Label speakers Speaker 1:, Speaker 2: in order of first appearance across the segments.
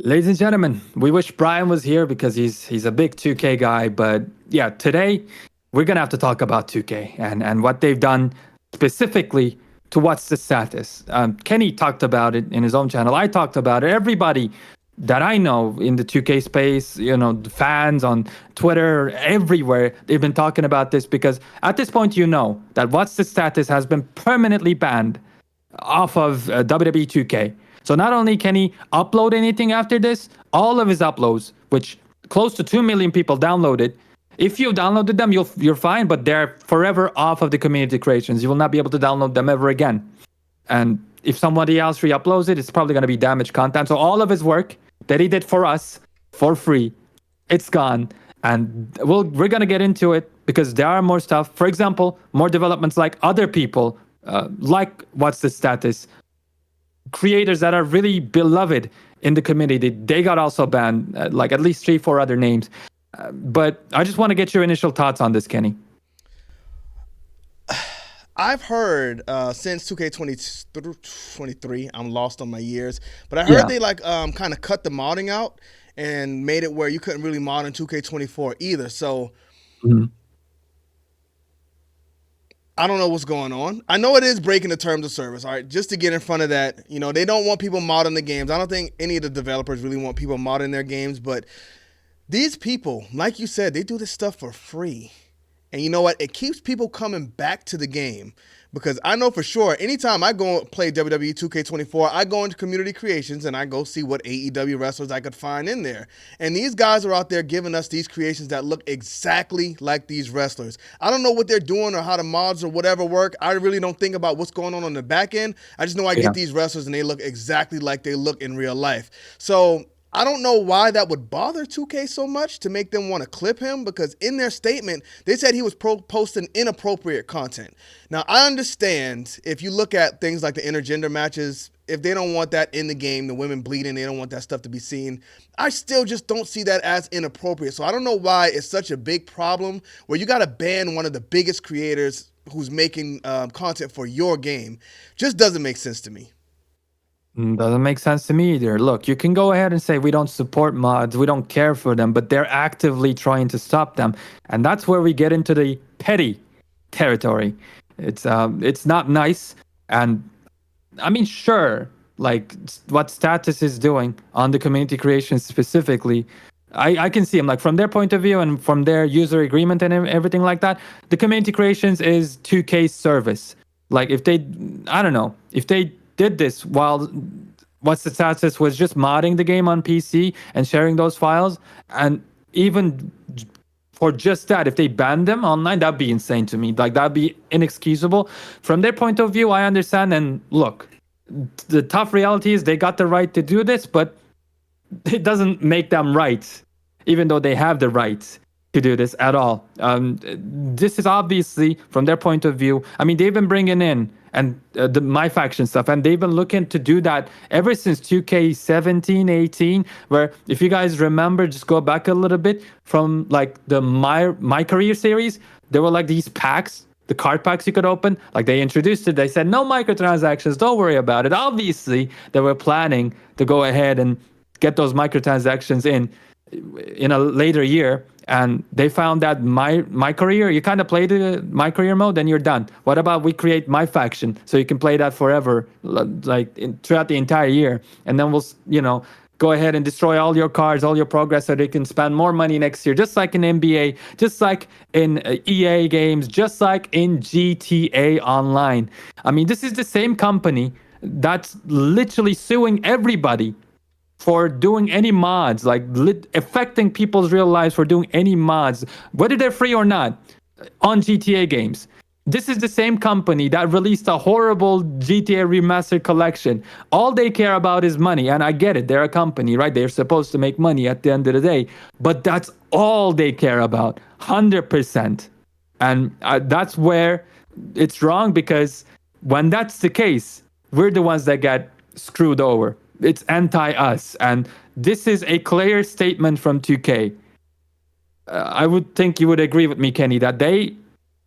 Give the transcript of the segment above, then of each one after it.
Speaker 1: Ladies and gentlemen, we wish Brian was here because he's a big 2K guy. But yeah, today we're gonna have to talk about 2K and what they've done specifically to what's the status. Kenny talked about it in his own channel. I talked about it. Everybody that I know in the 2K space, the fans on Twitter, everywhere, they've been talking about this because at this point, you know that what's the status has been permanently banned off of WWE 2K. So not only can he upload anything after this, all of his uploads, which close to 2 million people downloaded, if you downloaded them, you're fine, but they're forever off of the community creations. You will not be able to download them ever again. And if somebody else re-uploads it, it's probably going to be damaged content. So all of his work that he did for us for free, it's gone. And we're going to get into it because there are more stuff. For example, more developments like other people, like What's the Status, creators that are really beloved in the community. They got also banned, like at least 3-4 other names. But I just want to get your initial thoughts on this, Kenny.
Speaker 2: I've heard since 2K23, I'm lost on my years, but I heard
Speaker 1: Yeah.
Speaker 2: they kind of cut the modding out and made it where you couldn't really mod in 2K24 either. So
Speaker 1: Mhm.
Speaker 2: I don't know what's going on. I know it is breaking the terms of service, all right, just to get in front of that. They don't want people modding the games. I don't think any of the developers really want people modding their games, but these people, like you said, they do this stuff for free. And you know what? It keeps people coming back to the game because I know for sure anytime I go play WWE 2K24, I go into community creations and I go see what AEW wrestlers I could find in there. And these guys are out there giving us these creations that look exactly like these wrestlers. I don't know what they're doing or how the mods or whatever work. I really don't think about what's going on the back end. I just know I
Speaker 1: Yeah.
Speaker 2: get these wrestlers and they look exactly like they look in real life. So I don't know why that would bother 2K so much to make them want to clip him because in their statement, they said he was posting inappropriate content. Now, I understand if you look at things like the intergender matches, if they don't want that in the game, the women bleeding, they don't want that stuff to be seen. I still just don't see that as inappropriate. So I don't know why it's such a big problem where you got to ban one of the biggest creators who's making content for your game. Just doesn't make sense to me.
Speaker 1: Doesn't make sense to me either. Look, you can go ahead and say we don't support mods, we don't care for them, but they're actively trying to stop them, and that's where we get into the petty territory. It's not nice, and I mean, sure, like what Status is doing on the community creation specifically, I can see them like from their point of view and from their user agreement and everything like that. The community creations is 2K's service. Like if they, I don't know, if they did this while What's the Status was just modding the game on PC and sharing those files, and even for just that, if they banned them online, that'd be insane to me. Like that'd be inexcusable. From their point of view, I understand. And look, the tough reality is they got the right to do this, but it doesn't make them right, even though they have the right to do this at all. This is obviously from their point of view. I mean, they've been bringing in and the my faction stuff, and they've been looking to do that ever since 2K17, 18. Where if you guys remember, just go back a little bit from like the my career series, there were like these packs. The card packs you could open, like they introduced it. They said no microtransactions. Don't worry about it. Obviously, they were planning to go ahead and get those microtransactions in a later year, and they found that my career, you kind of play the my career mode, then you're done. What about we create my faction so you can play that forever, like throughout the entire year, and then we'll go ahead and destroy all your cards, all your progress, so they can spend more money next year, just like in NBA, just like in EA games, just like in GTA Online. I mean, this is the same company that's literally suing everybody for doing any mods, like affecting people's real lives for doing any mods, whether they're free or not, on GTA games. This is the same company that released a horrible GTA remastered collection. All they care about is money, and I get it. They're a company, right? They're supposed to make money at the end of the day, but that's all they care about, 100%. And that's where it's wrong, because when that's the case, we're the ones that get screwed over. It's anti-us, and this is a clear statement from 2K. I would think you would agree with me, Kenny, that they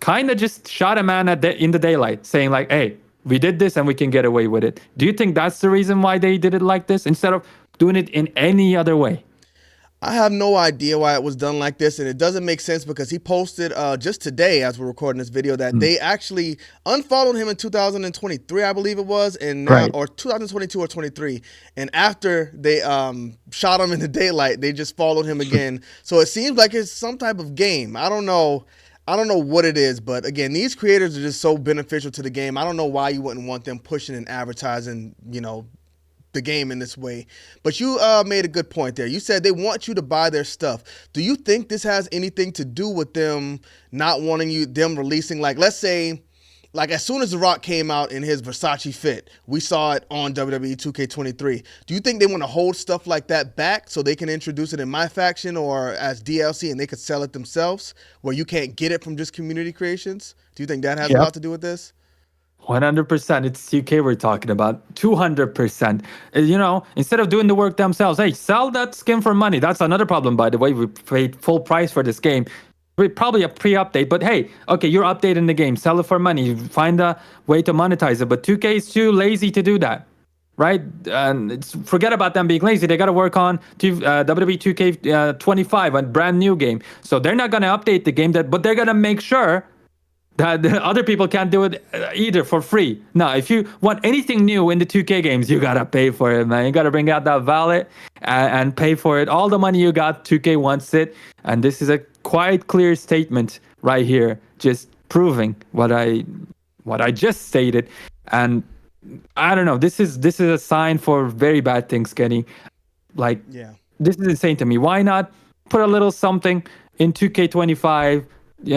Speaker 1: kind of just shot a man in the daylight, saying like, "Hey, we did this and we can get away with it." Do you think that's the reason why they did it like this instead of doing it in any other way.
Speaker 2: I have no idea why it was done like this, and it doesn't make sense because he posted just today, as we're recording this video, that
Speaker 1: Mm.
Speaker 2: they actually unfollowed him in 2023, I believe it was, and now
Speaker 1: Right.
Speaker 2: or 2022 or 23, and after they shot him in the daylight, they just followed him again. So it seems like it's some type of game. I don't know. I don't know what it is, but again, these creators are just so beneficial to the game. I don't know why you wouldn't want them pushing and advertising, the game in this way. But you made a good point there. You said they want you to buy their stuff. Do you think this has anything to do with them not wanting them releasing, like, let's say, like as soon as The Rock came out in his Versace fit, we saw it on WWE 2K23. Do you think they want to hold stuff like that back so they can introduce it in my faction or as DLC and they could sell it themselves where you can't get it from just community creations? Do you think that has a
Speaker 1: Yep.
Speaker 2: lot to do with this?
Speaker 1: 100%. It's UK we're talking about. 200%. Instead of doing the work themselves, hey, sell that skin for money. That's another problem, by the way. We paid full price for this game. Probably a pre-update, but hey, okay, you're updating the game. Sell it for money. Find a way to monetize it. But 2K is too lazy to do that, right? And forget about them being lazy. They got to work on WWE 2K25, a brand new game. So they're not going to update the game, but they're going to make sure that the other people can't do it either for free. Now, if you want anything new in the 2K games, you gotta pay for it, man. You gotta bring out that wallet and pay for it. All the money you got, 2K wants it, and this is a quite clear statement right here, just proving what I just stated. And I don't know. This is a sign for very bad things, Kenny. Like,
Speaker 2: Yeah.
Speaker 1: this is insane to me. Why not put a little something in 2K25?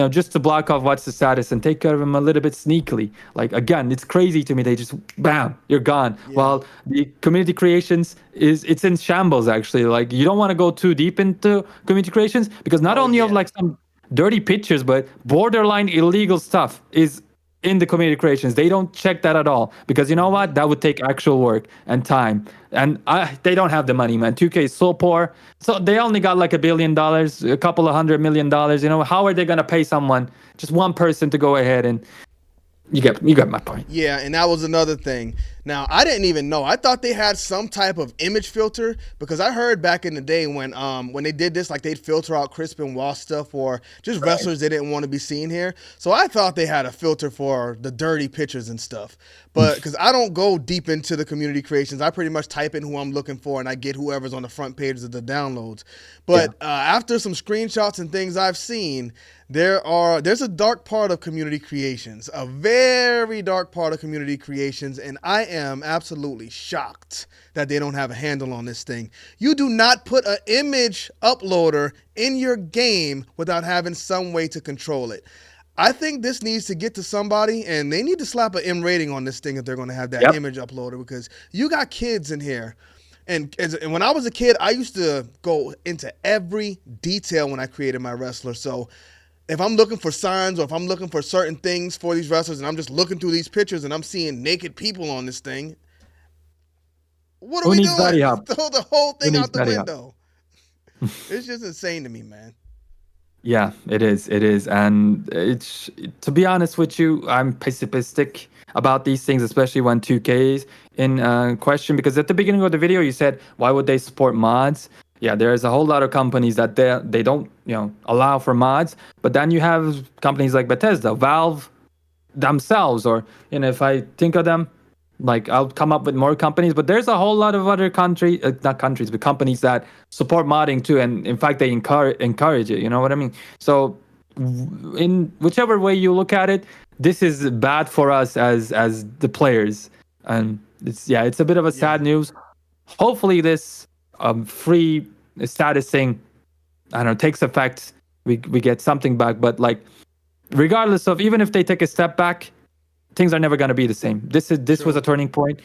Speaker 1: Just to block off what's the status and take care of them a little bit sneakily. Like, again, it's crazy to me. They just, bam, you're gone.
Speaker 2: Yeah.
Speaker 1: While the community creations it's in shambles, actually. Like, you don't want to go too deep into community creations because not only of like some dirty pictures, but borderline illegal stuff is in the community creations. They don't check that at all because you know what? That would take actual work and time. And they don't have the money, man. 2K is so poor. So they only got like $1 billion, a couple of $100 million. How are they going to pay someone, just one person to go ahead and you get my point.
Speaker 2: Yeah, and that was another thing. Now, I didn't even know. I thought they had some type of image filter because I heard back in the day when they did this, like they'd filter out Crisp and Wall stuff or just wrestlers they didn't want to be seen here. So I thought they had a filter for the dirty pictures and stuff. But because I don't go deep into the community creations, I pretty much type in who I'm looking for and I get whoever's on the front pages of the downloads. But after some screenshots and things I've seen, there's a dark part of community creations, a very dark part of community creations, and I am absolutely shocked that they don't have a handle on this thing. You do not put an image uploader in your game without having some way to control it. I think this needs to get to somebody, and they need to slap an M rating on this thing if they're going to have that image uploader, because you got kids in here. And when I was a kid, I used to go into every detail when I created my wrestler. So if I'm looking for signs or if I'm looking for certain things for these wrestlers and I'm just looking through these pictures and I'm seeing naked people on this thing, what are
Speaker 1: Who
Speaker 2: we
Speaker 1: needs
Speaker 2: doing?
Speaker 1: Daddy Hub?
Speaker 2: Throw the whole
Speaker 1: Who
Speaker 2: thing
Speaker 1: needs
Speaker 2: out the
Speaker 1: Daddy Hub?
Speaker 2: window. It's just insane to me, man.
Speaker 1: Yeah, it is. It is. And it's, to be honest with you, I'm pessimistic about these things, especially when 2K is in question. Because at the beginning of the video, you said, why would they support mods? Yeah, there's a whole lot of companies that they don't, allow for mods. But then you have companies like Bethesda, Valve themselves, or, if I think of them, like I'll come up with more companies, but there's a whole lot of other not countries, but companies that support modding too, and in fact they encourage it. You know what I mean? So in whichever way you look at it, this is bad for us as the players, and it's a bit of a sad news. Hopefully this free status thing, I don't know, takes effect. We get something back, but like regardless of, even if they take a step back, things are never going to be the same. This was a turning point.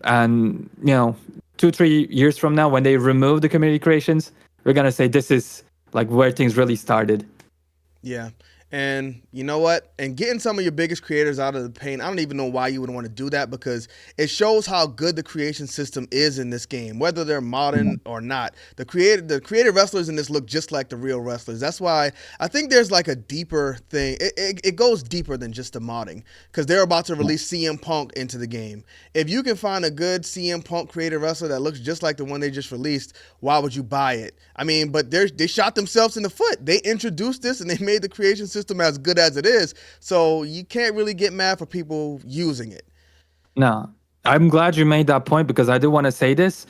Speaker 1: And 2-3 years from now, when they remove the community creations, we're going to say this is like where things really started.
Speaker 2: Yeah. And you know what? And getting some of your biggest creators out of the paint, I don't even know why you would want to do that, because it shows how good the creation system is in this game, whether they're modern or not. The creative wrestlers in this look just like the real wrestlers. That's why I think there's like a deeper thing. It goes deeper than just the modding, because they're about to release CM Punk into the game. If you can find a good CM Punk creative wrestler that looks just like the one they just released, why would you buy it? I mean, but they shot themselves in the foot. They introduced this and they made the creation system as good as it is. So you can't really get mad for people using it.
Speaker 1: No, I'm glad you made that point because I do want to say this.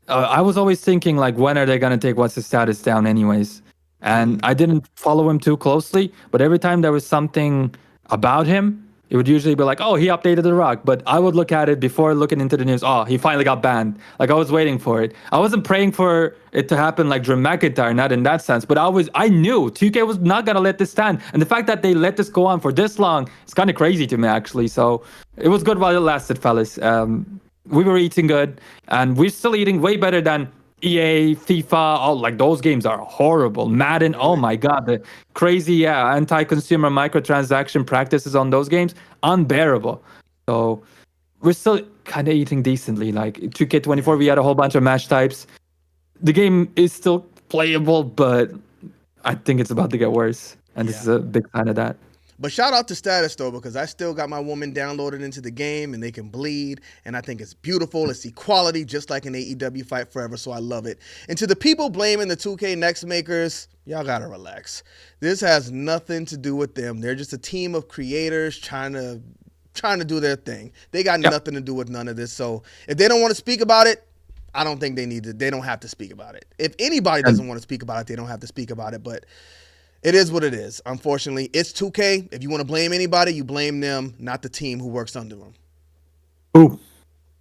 Speaker 1: I was always thinking like, when are they gonna take what's his status down, anyways? And I didn't follow him too closely, but every time there was something about him, it would usually be like, oh, he updated the Rock. But I would look at it before looking into the news. Oh, he finally got banned. Like I was waiting for it. I wasn't praying for it to happen like Drew McIntyre, not in that sense. But I knew 2K was not gonna let this stand, and the fact that they let this go on for this long is kind of crazy to me, actually. So it was good while it lasted, fellas. We were eating good, and we're still eating way better than EA, FIFA. All like those games are horrible. Madden, oh my god, the crazy, yeah, anti-consumer microtransaction practices on those games, unbearable. So we're still kind of eating decently. Like 2K24, we had a whole bunch of match types. The game is still playable, but I think it's about to get worse, and this is
Speaker 2: Yeah.
Speaker 1: a big sign of that.
Speaker 2: But shout out to Status though, because I still got my woman downloaded into the game and they can bleed. And I think it's beautiful. It's equality, just like an AEW Fight Forever. So I love it. And to the people blaming the 2K Next makers, y'all gotta relax. This has nothing to do with them. They're just a team of creators trying to do their thing. They got
Speaker 1: Yep.
Speaker 2: nothing to do with none of this. So if they don't want to speak about it, I don't think they need to. They don't have to speak about it. If anybody
Speaker 1: And
Speaker 2: doesn't want to speak about it, they don't have to speak about it. But it is what it is. Unfortunately, it's 2K. If you want to blame anybody, you blame them, not the team who works under them.
Speaker 1: ooh,